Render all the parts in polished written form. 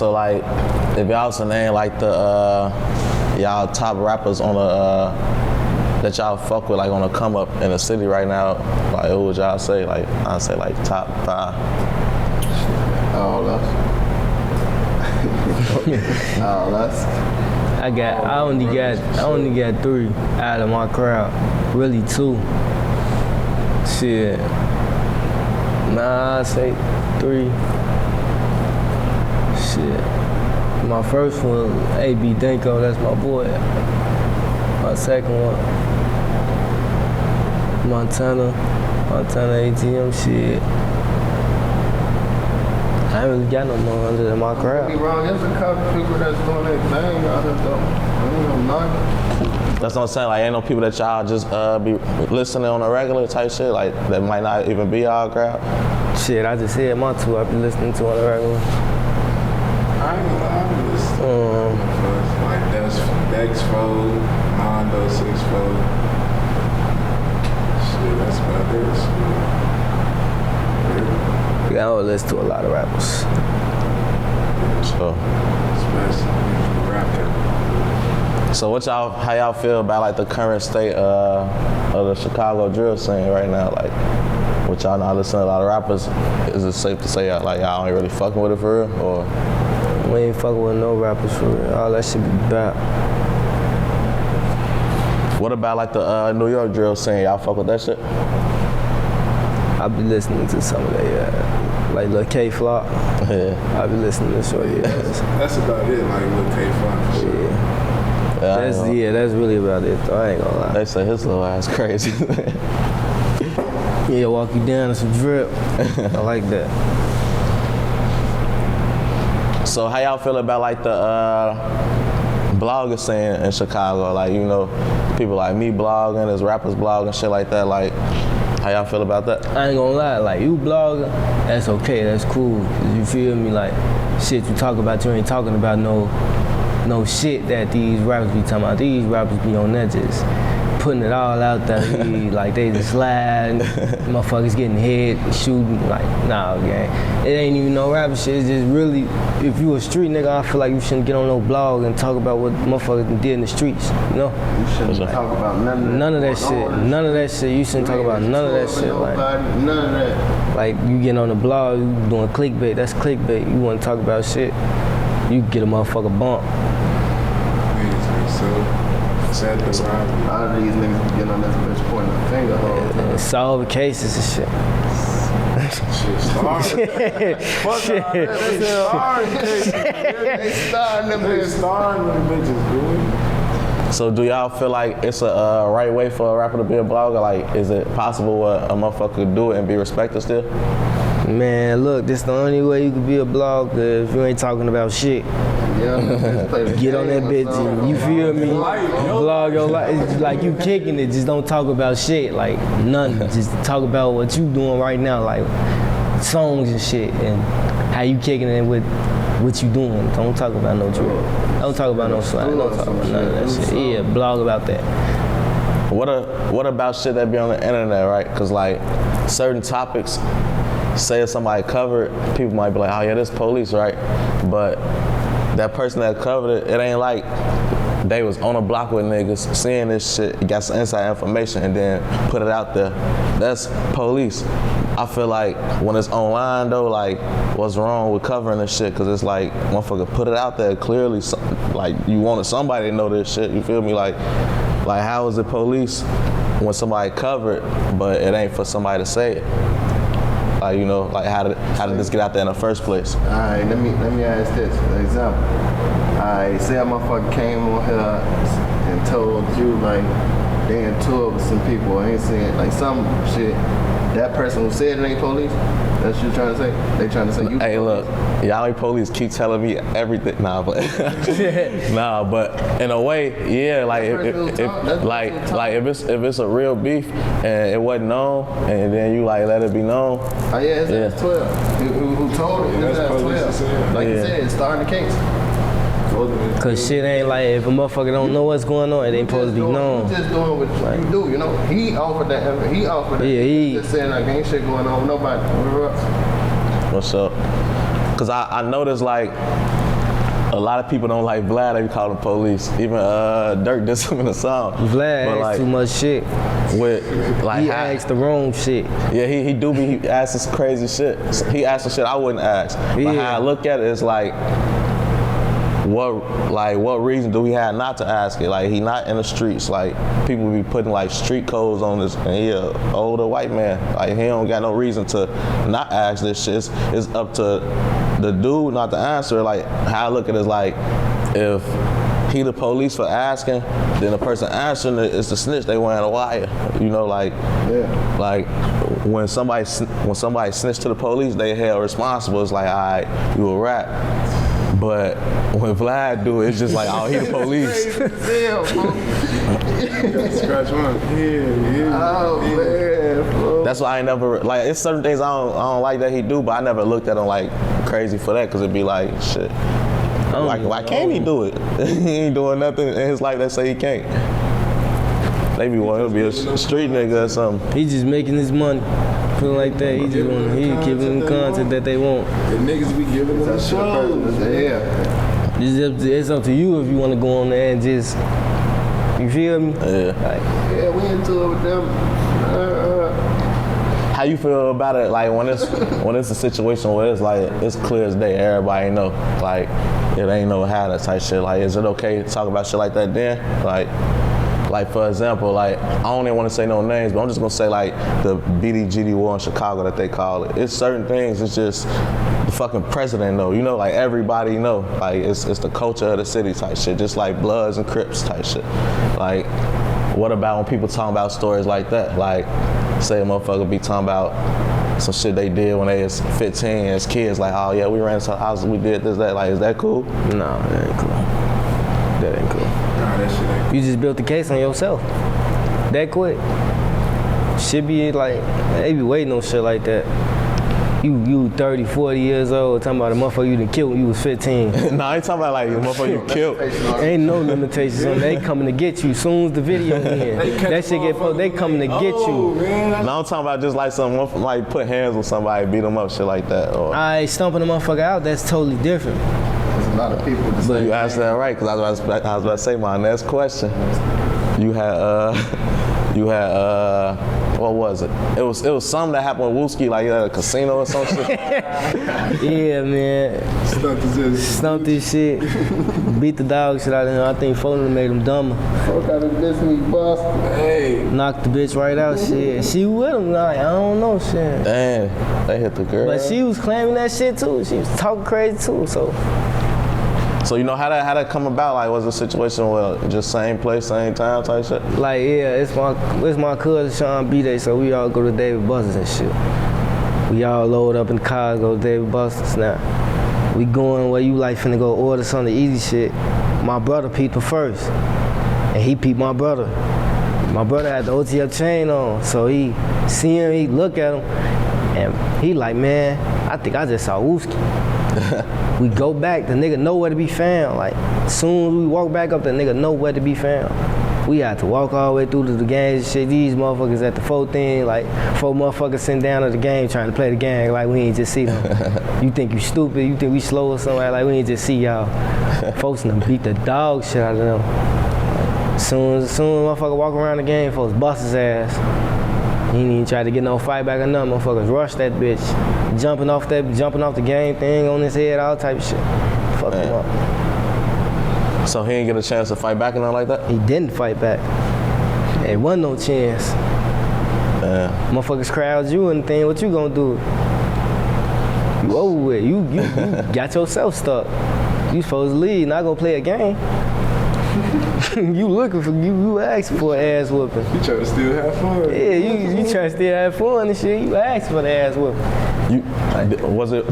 So like, if y'all was to name like the y'all top rappers on the that y'all fuck with like on a come up in the city right now, like who would y'all say? Like I'd say like top 5. All us. All us. I only got 3 out of my crowd. Really 2. Shit. Nah, I say 3. Shit. My first one, A.B. Denko, that's my boy. My second one, Montana ATM, shit. I ain't really got no more under in my crowd. Don't be wrong, there's a couple people that's doing their thing out here though. That's what I'm saying, like ain't no people that y'all just be listening on a regular type shit, like that might not even be y'all crowd. Shit, I just said my 2 I be listening to on a regular. I ain't gonna lie, I'm listening. Like that's Dex4, Mondo 6-4. Shit, that's about it. Yeah, I don't listen to a lot of rappers. So, so how y'all feel about like the current state of the Chicago drill scene right now? Like, what y'all not listening to a lot of rappers? Is it safe to say like y'all ain't really fucking with it for real, or? We ain't fucking with no rappers for real. All that shit be bad. What about like the New York drill scene? Y'all fuck with that shit? I be listening to some of that, like Lil K Flock. Yeah. I be listening to shorty ass. That's about it, like Lil K Flock. That's really about it though, I ain't gonna lie. They say his little ass crazy. Yeah, walk you down to some drip. I like that. So how y'all feel about like the blogger scene in Chicago? Like, you know, people like me blogging, there's rappers blogging, shit like that. Like, how y'all feel about that? I ain't gonna lie, like you blogging, that's okay, that's cool. You feel me? Like, shit you talk about, you ain't talking about no shit that these rappers be talking about. These rappers be on that just putting it all out there. Like they just slide, motherfuckers getting hit, shooting. Like, nah, gang. It ain't even no rapper shit. It's just really, if you a street nigga, I feel like you shouldn't get on no blog and talk about what motherfuckers did in the streets. You know? You shouldn't talk about none of that shit. None of that shit. You shouldn't talk about none of that shit. Like, none of that. Like you getting on the blog, you doing clickbait. That's clickbait. You want to talk about shit, you get a motherfucker bump. A lot of these niggas be getting on this bitch pointing the finger hole. Solve cases and shit. Shit, starting. Fuck all that. They starting them bitches, dude. So do y'all feel like it's a right way for a rapper to be a blogger? Like, is it possible a motherfucker could do it and be respected still? Man, look, this the only way you can be a blogger if you ain't talking about shit. Yeah, get on that bitch, you feel me? Blog your life. It's like you kicking it, just don't talk about shit, like nothing. Just talk about what you doing right now, like songs and shit, and how you kicking it with what you doing. Don't talk about no drill. Don't talk about no slang. Don't talk about none of that shit. Yeah, blog about that. What about shit that be on the internet, right? Cause like certain topics, say if somebody covered, people might be like, oh yeah, this police, right? But that person that covered it, it ain't like they was on a block with niggas, seeing this shit, got some inside information, and then put it out there. That's police. I feel like when it's online though, like what's wrong with covering this shit? Cause it's like, motherfucker put it out there clearly, like you wanted somebody to know this shit, you feel me? Like how is it police when somebody covered, but it ain't for somebody to say it? Like, you know, like how did this get out there in the first place? All right, let me ask this for example. I say a motherfucker came on here and told you like they in tour with some people, ain't saying like some shit. That person who said it ain't police. That's what you trying to say? They trying to say you. Hey, look, y'all ain't police keep telling me everything. Nah, but nah, but in a way, yeah. Like if it's a real beef and it wasn't known, and then you like let it be known. Oh yeah, it's 12. Who told it? It's 12. Like you said, it's starting the case. Cause shit ain't like, if a motherfucker don't know what's going on, it ain't supposed to be known. You just doing what you do, you know. He offered that. Yeah, he just saying like ain't shit going on with nobody. What's up? Cause I noticed like a lot of people don't like Vlad. They call the police. Even Dirk did some in the song. Vlad But, asks too much shit. With like He asked the wrong shit. Yeah, he do be he asking some crazy shit. He asked some shit I wouldn't ask. But Yeah. how I look at it is like what reason do we have not to ask it? Like he not in the streets. Like people be putting like street codes on this, and he a older white man. Like he don't got no reason to not ask this shit. It's up to the dude not to answer. Like how I look at it is like if he the police for asking, then the person answering it is the snitch. They wearing a wire. You know, like like when somebody snitch to the police, they held responsible. It's like, all right, you a rat. But when Vlad do it, it's just like, oh, he the police. Scratch one. Yeah. Oh man, bro. That's why I ain't never, like, it's certain things I don't like that he do, but I never looked at him like crazy for that, because it'd be like, shit. Why can't he do it? He ain't doing nothing in his life that say he can't. They be wanting to be a street nigga or something. He just making his money. Feeling like that. He just want, he giving them content that they want. The niggas be giving them shows. Yeah. It's up to you if you want to go on there and just, you feel me? Yeah. Like, Yeah, we into it with them. How you feel about it? Like when it's a situation where it's like it's clear as day, everybody know. Like it ain't no how that type shit. Like is it okay to talk about shit like that then? Like for example, like I don't even want to say no names, but I'm just gonna say like the BDGD war in Chicago that they call it. It's certain things. It's just the fucking president know. You know, like everybody know. Like it's the culture of the city type shit. Just like Bloods and Crips type shit. Like what about when people talking about stories like that? Like say a motherfucker be talking about some shit they did when they was 15 as kids. Like oh yeah, we ran to the house, we did this that. Like is that cool? no, that ain't cool. That ain't cool. Nah, that shit ain't cool. You just built the case on yourself. That quick. Should be like, they be waiting on shit like that. You 30, 40 years old, talking about a motherfucker you done killed when you was 15. No, I ain't talking about like the motherfucker you killed. Ain't no limitations on that. They coming to get you soon as the video in. That shit get posted, they coming to get you. Man, No, I'm talking about just like some like put hands on somebody, beat them up, shit like that. Or Alright, stumping a motherfucker out, that's totally different. There's a lot of people that you say, asked that right, because I was about to say my next question. You had what was it? It was something that happened with Wooski, like at a casino or some shit. Yeah, man. Stumped this shit. Beat the dog shit out of him. I think Foden made him dumber. fuck out of Disney Boston. hey. Knocked the bitch right out, shit. She with him, like, I don't know, shit. Damn, they hit the girl. But she was claiming that shit too. She was talking crazy too, so. So you know how that come about? Like was it a situation where just same place, same time type shit? Like, yeah, it's my cousin Sean B-Day, so we all go to David Buster's and shit. We all load up in the car, go to David Buster's now. We going where you like finna go order some of the easy shit. My brother peeped him first, and he peeped my brother. My brother had the OTF chain on, so he see him, he look at him, and he like, man, I think I just saw Wooski. We go back, the nigga nowhere to be found. Like, as soon as we walk back up, the nigga nowhere to be found. We had to walk all the way through to the game and shit. These motherfuckers at the 4 thing, like 4 motherfuckers sitting down at the game trying to play the game like we ain't just see them. You think you stupid, you think we slow or something, like we ain't just see y'all. Folks done beat the dog shit out of them. Soon as motherfucker walk around the game, folks bust his ass. He ain't even try to get no fight back or nothing. Motherfuckers rush that bitch. Jumping off the game thing on his head, all type of shit. Fuck him up. So he didn't get a chance to fight back and nothing like that? He didn't fight back. There wasn't no chance. Motherfuckers crowd you and thing, what you gonna do? You over with. You got yourself stuck. You supposed to leave, not gonna play a game. You looking for, you asking for an ass whooping. You try to still have fun. Yeah, you trying to still have fun and shit, you asked for the ass whooping.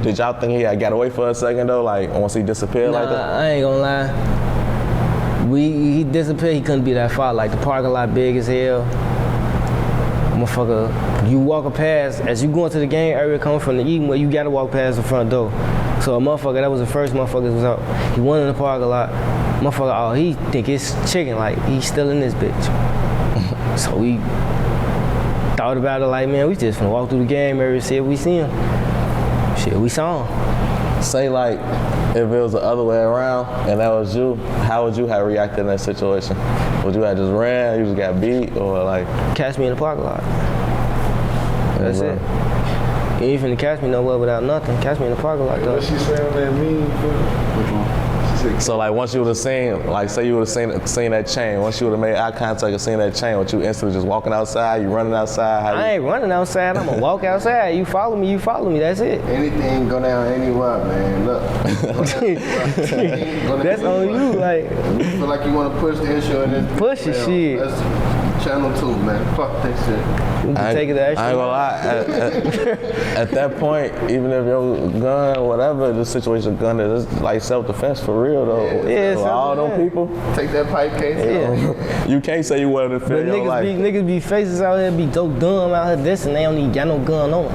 Did y'all think he had got away for a second though? Like once he disappeared like that? I ain't gonna lie. He disappeared, he couldn't be that far. Like the parking lot big as hell. Motherfucker, you walking past, as you going to the game area coming from the eating where you gotta walk past the front door. So a motherfucker, that was the first motherfucker that was out. He went in the parking lot. Motherfucker, oh, he think it's chicken, like he's still in this bitch. So we thought about it like, man, we just finna walk through the game area, see if we see him. Shit, we saw him. Say like, if it was the other way around and that was you, how would you have reacted in that situation? Would you have just ran, you just got beat, or like? Catch me in the parking lot. That's it. You ain't finna catch me nowhere without nothing. Catch me in the parking lot though. What she say on that meme? Which one? So like once you would have seen, like say you would have seen that chain, once you would have made eye contact and seen that chain, would you instantly just walking outside, you running outside? I ain't running outside, I'm gonna walk outside. You follow me, that's it. Anything go down anywhere, man. Look. That's on you, like. You feel like you want to push the issue in this. Push it, shit. That's channel 2, man. Fuck that shit. You can take it the extra. I ain't gonna lie, at that point, even if your gun, whatever the situation gun is, it's like self-defense for real though. Yeah, for all them people. Take that pipe case. Yeah. You can't say you wanted to But defend your life. niggas be faces out here be so dumb out here this and they don't even got no gun on.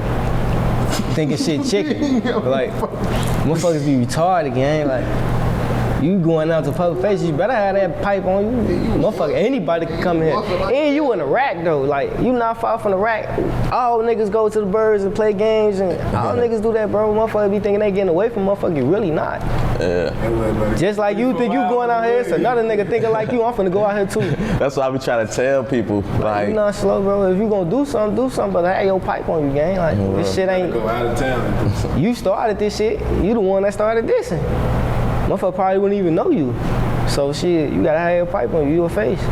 Thinking shit chicken. Like, motherfuckers be retarded, gang. Like, you going out to public faces, you better have that pipe on you. Motherfucker, anybody can come here. And you in a rack though, like, you not far from the rack. All niggas go to the birds and play games and all niggas do that, bro. Motherfucker be thinking they getting away from motherfucker, you really not. Yeah. Just like you think you going out here, it's another nigga thinking like you, I'm finna go out here too. That's what I be trying to tell people. Like, You not slow, bro. If you gonna do something, but have your pipe on you, gang. Like, this shit ain't, Go out of town. you started this shit. You the one that started this. Motherfucker probably wouldn't even know you. So shit, you gotta have your pipe on you, you a face.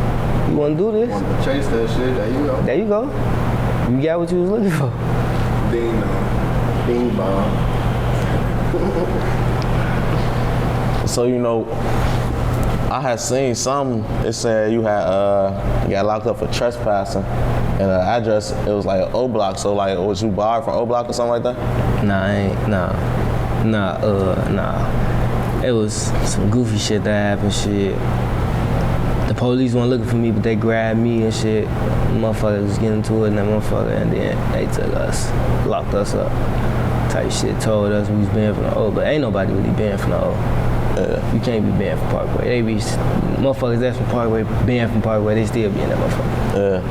You wanna do this? Want to chase that shit, there you go. There you go. You got what you was looking for. Ding dong. Bing bong. so you know, I had seen some. It said you had got locked up for trespassing, and the address it was like O Block. So like, was you barred from O Block or something like that? Nah, I ain't. Nah. It was some goofy shit that happened. Shit. The police weren't looking for me, but they grabbed me and shit. Motherfuckers was getting to it, and that motherfucker, and then they took us, locked us up. Type shit. Told us we was banned from the O, but ain't nobody really banned from the O. You can't be banned from Parkway. They be motherfuckers that's from Parkway, banned from Parkway. They still be in that motherfucker. Yeah.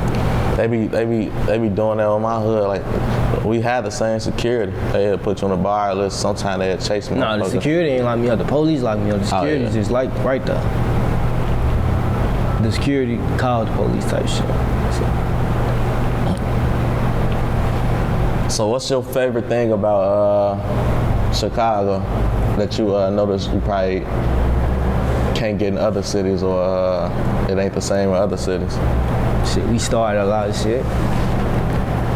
They be doing that on my hood. Like, we had the same security. They had put you on the bar list. Sometimes they had chase me. No, the security ain't lock me up. The police lock me up. The security is just like right there. The security called the police type shit. So what's your favorite thing about Chicago that you notice you probably can't get in other cities, or it ain't the same in other cities? Shit, we started a lot of shit.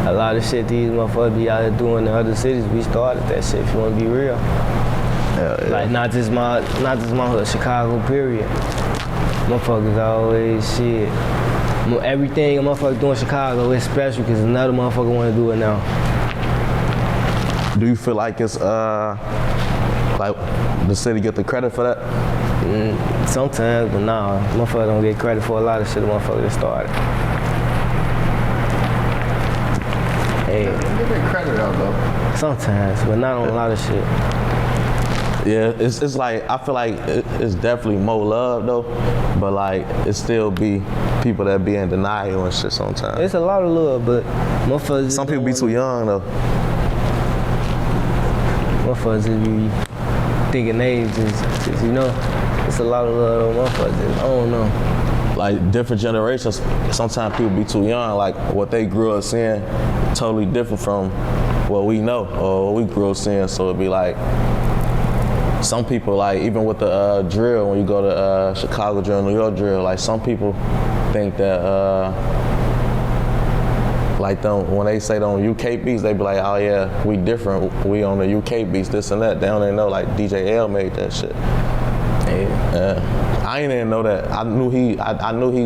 A lot of shit these motherfuckers be out here doing in other cities, we started that shit, if you wanna be real. Yeah. Like not just my hood, Chicago, period. Motherfuckers always shit. Everything a motherfucker doing in Chicago is special because another motherfucker wanna do it now. Do you feel like it's like the city get the credit for that? Sometimes, but nah, motherfucker don't get credit for a lot of shit the motherfucker that started. Hey, Give me credit out though. sometimes, but not on a lot of shit. Yeah, it's like, I feel like it's definitely more love though, but like it still be people that be in denial and shit sometimes. It's a lot of love, but motherfuckers. Some people be too young though. Motherfuckers just be thinking they just, you know, it's a lot of love on motherfuckers. I don't know. Like different generations, sometimes people be too young. Like what they grew up seeing, totally different from what we know or what we grew up seeing. So it'd be like, some people, like even with the drill, when you go to Chicago drill, New York drill, like some people think that like them, when they say them UK beats, they be like, oh yeah, we different, we on the UK beats, this and that. They don't even know like DJ L made that shit. Yeah. I ain't even know that. I knew he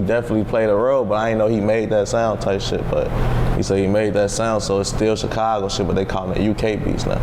definitely played a role, but I ain't know he made that sound type shit. But he said he made that sound, so it's still Chicago shit, but they call it UK beats now.